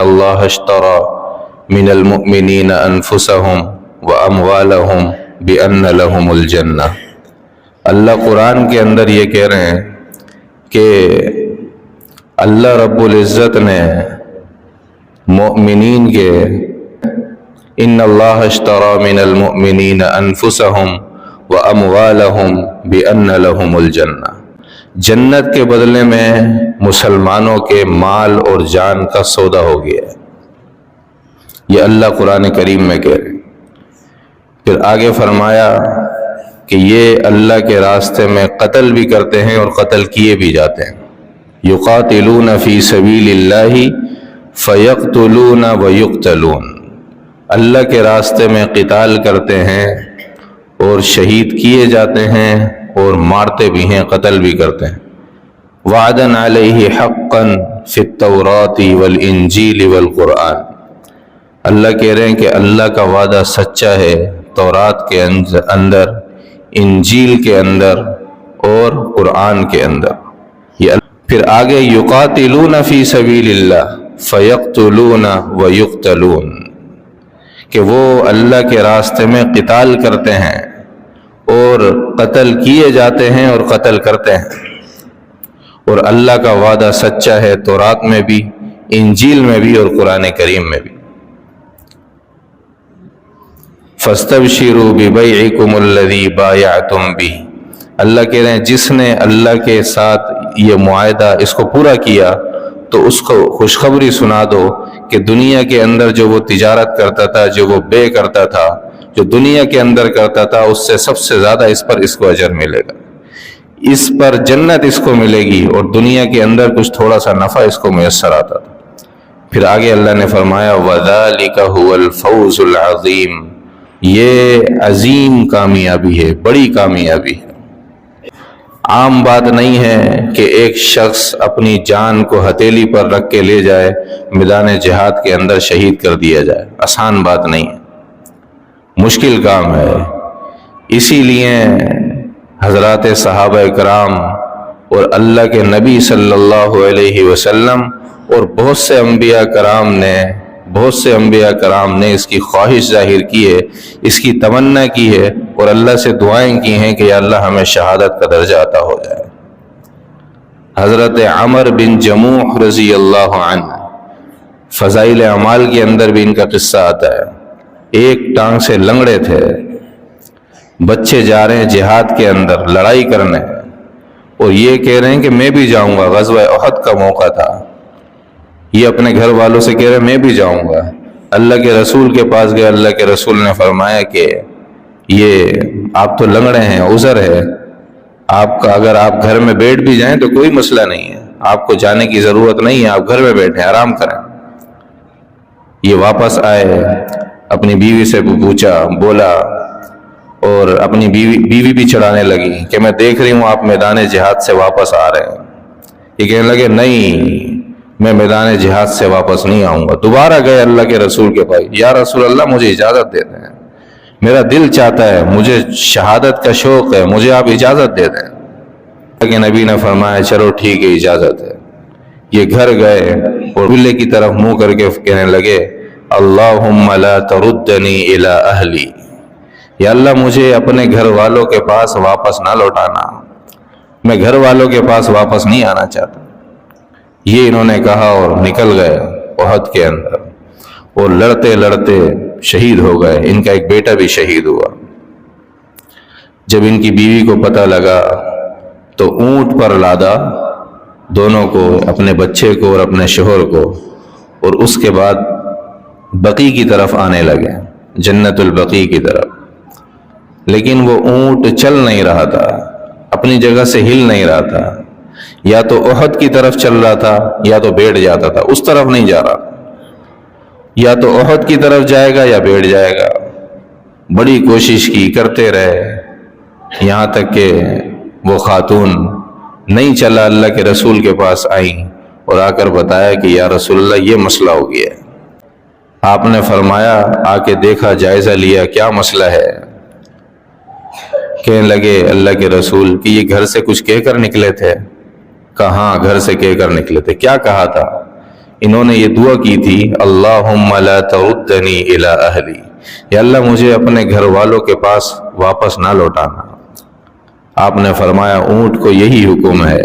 اللہ اشترى من المؤمنین انفسهم واموالهم بان لهم الجنہ۔ اللہ قرآن کے اندر یہ کہہ رہے ہیں کہ اللہ رب العزت نے مؤمنین کے ان اللہ اشترى من المؤمنین انفسهم واموالهم بان لهم الجنہ، جنت کے بدلے میں مسلمانوں کے مال اور جان کا سودا ہو گیا ہے۔ یہ اللہ قرآن کریم میں کہہ رہے۔ پھر آگے فرمایا کہ یہ اللہ کے راستے میں قتل بھی کرتے ہیں اور قتل کیے بھی جاتے ہیں۔ یقاتلون فی سبیل اللہ فیقتلون ویقتلون، اللہ کے راستے میں قتال کرتے ہیں اور شہید کیے جاتے ہیں اور مارتے بھی ہیں، قتل بھی کرتے ہیں۔ وعدن علیہ حقا فی التوراۃ والانجیل والقرآن، اللہ کہہ رہے ہیں کہ اللہ کا وعدہ سچا ہے تورات کے اندر، انجیل کے اندر اور قرآن کے اندر۔ پھر آگے یقاتلون فی سبیل اللہ فیقتلون ویقتلون، کہ وہ اللہ کے راستے میں قتال کرتے ہیں اور قتل کیے جاتے ہیں اور قتل کرتے ہیں، اور اللہ کا وعدہ سچا ہے تورات میں بھی، انجیل میں بھی اور قرآن کریم میں بھی۔ فاستبشروا ببیعکم الذی بایعتم بہ، اللہ کہہ رہے ہیں جس نے اللہ کے ساتھ یہ معاہدہ اس کو پورا کیا تو اس کو خوشخبری سنا دو کہ دنیا کے اندر جو وہ تجارت کرتا تھا، جو وہ بے کرتا تھا، جو دنیا کے اندر کرتا تھا، اس سے سب سے زیادہ اس کو اجر ملے گا، اس پر جنت اس کو ملے گی، اور دنیا کے اندر کچھ تھوڑا سا نفع اس کو میسر آتا تھا۔ پھر آگے اللہ نے فرمایا وَذَلِكَ هُوَ الْفَوْزُ الْعَظِيمُ، یہ عظیم کامیابی ہے، بڑی کامیابی ہے۔ عام بات نہیں ہے کہ ایک شخص اپنی جان کو ہتھیلی پر رکھ کے لے جائے، میدان جہاد کے اندر شہید کر دیا جائے، آسان بات نہیں ہے، مشکل کام ہے۔ اسی لیے حضرات صحابہ کرام اور اللہ کے نبی صلی اللہ علیہ وسلم اور بہت سے انبیاء کرام نے اس کی خواہش ظاہر کی ہے، اس کی تمنا کی ہے اور اللہ سے دعائیں کی ہیں کہ یا اللہ ہمیں شہادت کا درجہ عطا ہو جائے۔ حضرت عمر بن جموح رضی اللہ عنہ، فضائل اعمال کے اندر بھی ان کا قصہ آتا ہے۔ ایک ٹانگ سے لنگڑے تھے، بچے جا رہے ہیں جہاد کے اندر لڑائی کرنے، اور یہ کہہ رہے ہیں کہ میں بھی جاؤں گا، غزوہ احد کا موقع تھا، یہ اپنے گھر والوں سے کہہ رہے ہیں میں بھی جاؤں گا۔ اللہ کے رسول کے پاس گئے، اللہ کے رسول نے فرمایا کہ یہ آپ تو لنگڑے ہیں، عذر ہے آپ کا، اگر آپ گھر میں بیٹھ بھی جائیں تو کوئی مسئلہ نہیں ہے، آپ کو جانے کی ضرورت نہیں ہے، آپ گھر میں بیٹھیں آرام کریں۔ یہ واپس آئے، اپنی بیوی سے پوچھا، بولا، اور اپنی بیوی بھی چڑھانے لگی کہ میں دیکھ رہی ہوں آپ میدان جہاد سے واپس آ رہے ہیں۔ یہ کہنے لگے نہیں، میں میدان جہاد سے واپس نہیں آؤں گا۔ دوبارہ گئے اللہ کے رسول کے پاس، یا رسول اللہ مجھے اجازت دے دیں، میرا دل چاہتا ہے، مجھے شہادت کا شوق ہے، مجھے آپ اجازت دے دیں۔ اللہ کے نبی نے فرمایا چلو ٹھیک ہے، اجازت ہے۔ یہ گھر گئے اور قبلے کی طرف منہ کر کے کہنے لگے اللہم لا تردنی الی اہلی، یا اللہ مجھے اپنے گھر والوں کے پاس واپس نہ لوٹانا، میں گھر والوں کے پاس واپس نہیں آنا چاہتا۔ یہ انہوں نے کہا اور نکل گئے احد کے اندر، اور لڑتے لڑتے شہید ہو گئے۔ ان کا ایک بیٹا بھی شہید ہوا۔ جب ان کی بیوی کو پتہ لگا تو اونٹ پر لادا دونوں کو، اپنے بچے کو اور اپنے شوہر کو، اور اس کے بعد بقیع کی طرف آنے لگے، جنت البقیع کی طرف۔ لیکن وہ اونٹ چل نہیں رہا تھا، اپنی جگہ سے ہل نہیں رہا تھا، یا تو احد کی طرف چل رہا تھا یا تو بیٹھ جاتا تھا، اس طرف نہیں جا رہا، یا تو احد کی طرف جائے گا یا بیٹھ جائے گا۔ بڑی کوشش کی، کرتے رہے، یہاں تک کہ وہ خاتون نہیں چلا، اللہ کے رسول کے پاس آئیں اور آ کر بتایا کہ یا رسول اللہ یہ مسئلہ ہو گیا ہے۔ آپ نے فرمایا آ کے دیکھا، جائزہ لیا، کیا مسئلہ ہے؟ کہنے لگے اللہ کے رسول کہ یہ گھر سے کچھ کہہ کر نکلے تھے۔ کہاں گھر سے کہہ کر نکلے تھے؟ کیا کہا تھا؟ انہوں نے یہ دعا کی تھی، اللہم لا تردنی الی اہلی، یا اللہ مجھے اپنے گھر والوں کے پاس واپس نہ لوٹانا۔ آپ نے فرمایا اونٹ کو یہی حکم ہے،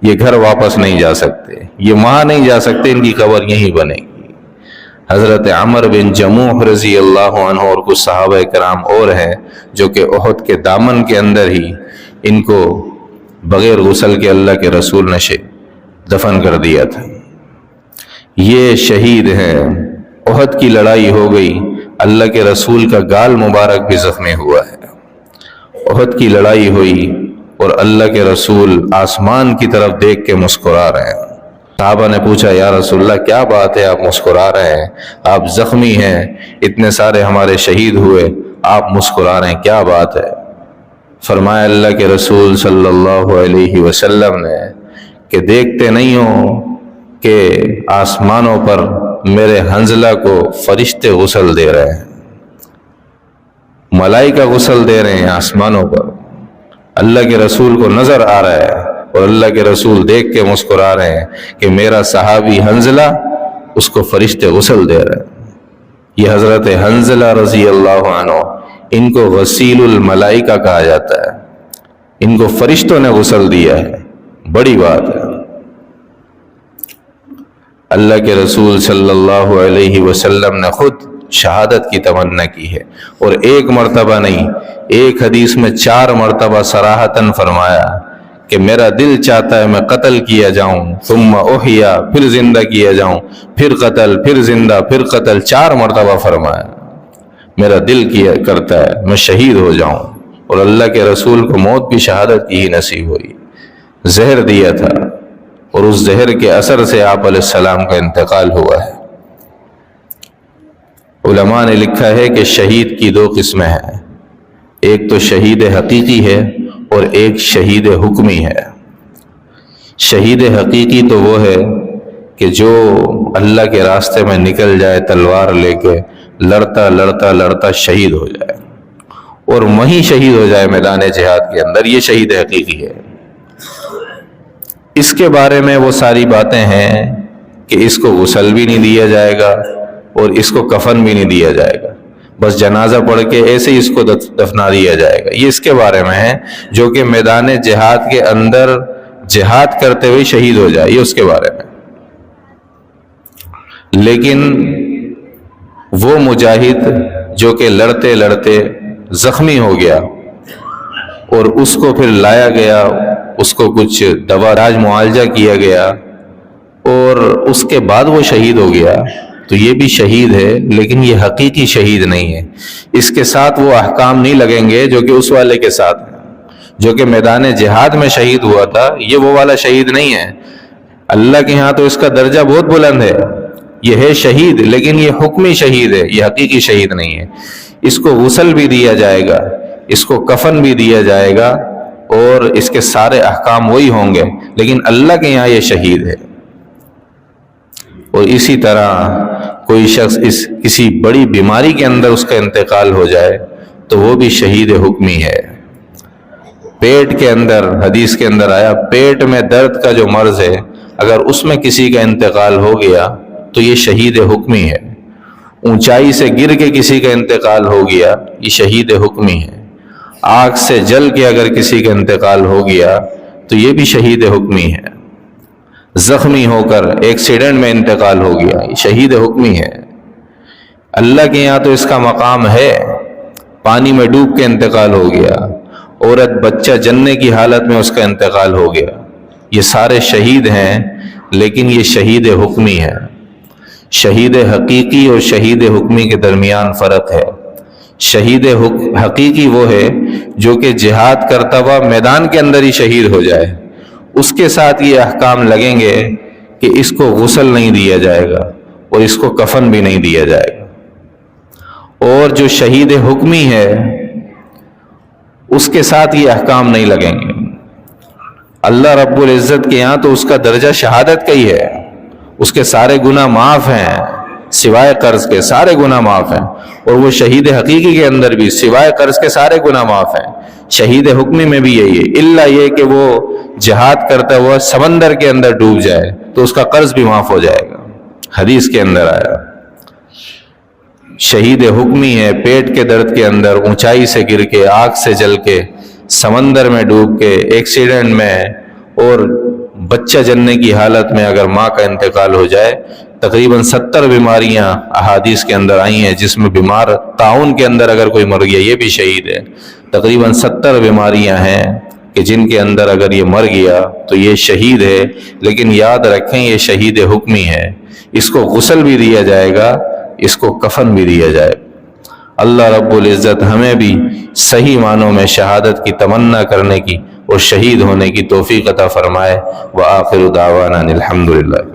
یہ گھر واپس نہیں جا سکتے، یہ وہاں نہیں جا سکتے، ان کی قبر یہیں بنے گی۔ حضرت عمر بن جموح رضی اللہ عنہ اور کچھ صحابہ کرام اور ہیں جو کہ احد کے دامن کے اندر ہی ان کو بغیر غسل کے اللہ کے رسول نے دفن کر دیا تھا۔ یہ شہید ہیں۔ احد کی لڑائی ہو گئی، اللہ کے رسول کا گال مبارک بھی زخمی ہوا ہے۔ احد کی لڑائی ہوئی اور اللہ کے رسول آسمان کی طرف دیکھ کے مسکرا رہے ہیں۔ صحابہ نے پوچھا یا رسول اللہ کیا بات ہے، آپ مسکرا رہے ہیں، آپ زخمی ہیں، اتنے سارے ہمارے شہید ہوئے، آپ مسکرا رہے ہیں، کیا بات ہے؟ فرمایا اللہ کے رسول صلی اللہ علیہ وسلم نے کہ دیکھتے نہیں ہو کہ آسمانوں پر میرے حنظلہ کو فرشتے غسل دے رہے ہیں، ملائکہ غسل دے رہے ہیں آسمانوں پر، اللہ کے رسول کو نظر آ رہا ہے اور اللہ کے رسول دیکھ کے مسکرا رہے ہیں کہ میرا صحابی حنظلہ اس کو فرشتے غسل دے رہے ہیں۔ یہ حضرت حنظلہ رضی اللہ عنہ، ان کو غسیل الملائکہ کہا جاتا ہے، ان کو فرشتوں نے غسل دیا ہے، بڑی بات ہے۔ اللہ کے رسول صلی اللہ علیہ وسلم نے خود شہادت کی تمنا کی ہے، اور ایک مرتبہ نہیں، ایک حدیث میں 4 مرتبہ صراحتاً فرمایا کہ میرا دل چاہتا ہے میں قتل کیا جاؤں، ثم احیا، پھر زندہ کیا جاؤں، پھر قتل، پھر زندہ، پھر قتل، 4 مرتبہ فرمایا میرا دل کرتا ہے میں شہید ہو جاؤں۔ اور اللہ کے رسول کو موت بھی شہادت کی ہی نصیب ہوئی، زہر دیا تھا اور اس زہر کے اثر سے آپ علیہ السلام کا انتقال ہوا ہے۔ علماء نے لکھا ہے کہ شہید کی 2 قسمیں ہیں، ایک تو شہید حقیقی ہے اور ایک شہید حکمی ہے۔ شہید حقیقی تو وہ ہے کہ جو اللہ کے راستے میں نکل جائے تلوار لے کے، لڑتا لڑتا لڑتا شہید ہو جائے اور وہیں شہید ہو جائے میدان جہاد کے اندر، یہ شہید حقیقی ہے۔ اس کے بارے میں وہ ساری باتیں ہیں کہ اس کو غسل بھی نہیں دیا جائے گا اور اس کو کفن بھی نہیں دیا جائے گا، بس جنازہ پڑھ کے ایسے ہی اس کو دفنا دیا جائے گا۔ یہ اس کے بارے میں ہے جو کہ میدان جہاد کے اندر جہاد کرتے ہوئے شہید ہو جائے، یہ اس کے بارے میں۔ لیکن وہ مجاہد جو کہ لڑتے لڑتے زخمی ہو گیا اور اس کو پھر لایا گیا، اس کو کچھ دوا راج معالجہ کیا گیا اور اس کے بعد وہ شہید ہو گیا، تو یہ بھی شہید ہے، لیکن یہ حقیقی شہید نہیں ہے۔ اس کے ساتھ وہ احکام نہیں لگیں گے جو کہ اس والے کے ساتھ ہیں، جو کہ میدان جہاد میں شہید ہوا تھا، یہ وہ والا شہید نہیں ہے۔ اللہ کے ہاں تو اس کا درجہ بہت بلند ہے، یہ ہے شہید، لیکن یہ حکمی شہید ہے، یہ حقیقی شہید نہیں ہے۔ اس کو غسل بھی دیا جائے گا، اس کو کفن بھی دیا جائے گا اور اس کے سارے احکام وہی ہوں گے، لیکن اللہ کے یہاں یہ شہید ہے۔ اور اسی طرح کوئی شخص کسی بڑی بیماری کے اندر اس کا انتقال ہو جائے تو وہ بھی شہید حکمی ہے۔ پیٹ کے اندر، حدیث کے اندر آیا، پیٹ میں درد کا جو مرض ہے اگر اس میں کسی کا انتقال ہو گیا تو یہ شہید حکمی ہے۔ اونچائی سے گر کے کسی کا انتقال ہو گیا، یہ شہید حکمی ہے۔ آگ سے جل کے اگر کسی کا انتقال ہو گیا تو یہ بھی شہید حکمی ہے۔ زخمی ہو کر ایکسیڈنٹ میں انتقال ہو گیا، یہ شہید حکمی ہے۔ اللہ کے یہاں تو اس کا مقام ہے۔ پانی میں ڈوب کے انتقال ہو گیا، عورت بچہ جننے کی حالت میں اس کا انتقال ہو گیا، یہ سارے شہید ہیں، لیکن یہ شہید حکمی ہے۔ شہید حقیقی اور شہید حکمی کے درمیان فرق ہے۔ شہید حقیقی وہ ہے جو کہ جہاد کرتا ہوا میدان کے اندر ہی شہید ہو جائے، اس کے ساتھ یہ احکام لگیں گے کہ اس کو غسل نہیں دیا جائے گا اور اس کو کفن بھی نہیں دیا جائے گا۔ اور جو شہید حکمی ہے اس کے ساتھ یہ احکام نہیں لگیں گے۔ اللہ رب العزت کے یہاں تو اس کا درجہ شہادت کا ہی ہے، اس کے سارے گناہ معاف ہیں، سوائے قرض کے سارے گناہ معاف ہیں، اور وہ شہید حقیقی کے اندر بھی سوائے قرض کے سارے گناہ معاف ہیں۔ شہید حکمی میں بھی یہی ہے، الا یہ کہ وہ جہاد کرتا ہوا سمندر کے اندر ڈوب جائے تو اس کا قرض بھی معاف ہو جائے گا۔ حدیث کے اندر آیا، شہید حکمی ہے، پیٹ کے درد کے اندر اونچائی سے گر کے، آگ سے جل کے، سمندر میں ڈوب کے، ایکسیڈنٹ میں اور بچہ جننے کی حالت میں اگر ماں کا انتقال ہو جائے، تقریباً 70 بیماریاں احادیث کے اندر آئی ہیں جس میں بیمار طاعون کے اندر اگر کوئی مر گیا یہ بھی شہید ہے۔ تقریباً 70 بیماریاں ہیں کہ جن کے اندر اگر یہ مر گیا تو یہ شہید ہے، لیکن یاد رکھیں یہ شہید حکمی ہے، اس کو غسل بھی دیا جائے گا، اس کو کفن بھی دیا جائے گا۔ اللہ رب العزت ہمیں بھی صحیح معنوں میں شہادت کی تمنا کرنے کی اور شہید ہونے کی توفیق عطا فرمائے۔ وآخر دعوانا الحمدللہ۔